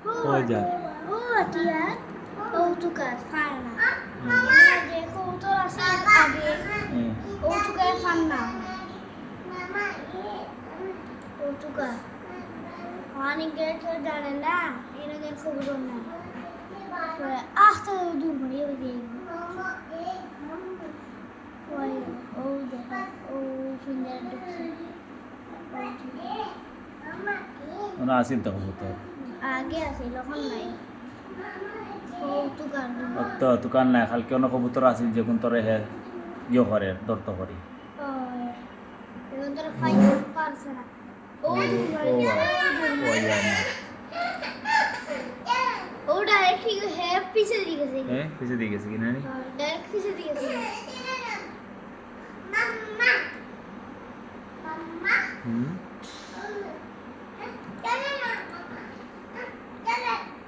हो जा ও টিয়া কৌতুকার ফানা দেখো তো আছে আগে কৌতুকার ফান্না কৌতুকার অনেক গেছে জানে না এটাকে খুব জন্য আস্তে দূর করে দিয়ে ওই ও দেখা ও সুন্দর ঢুকছে ওনা আসিল তো কবুতর আগে আছে লখন নাই কৌতুকার তো দোকান নাই কালকে অন্য কবুতর আসিল যে কোন তোরে হে ইয়ে করে দর্ত করি এখন তোরা ফাইন পারছে না ও ও ইয়া না ও ডাইরেক্ট হে পিছে দিয়ে গেছে হ্যাঁ পিছে দিয়ে গেছে কি না ডাইরেক্ট পিছে দিয়ে গেছে মাম্মা মাম্মা হুম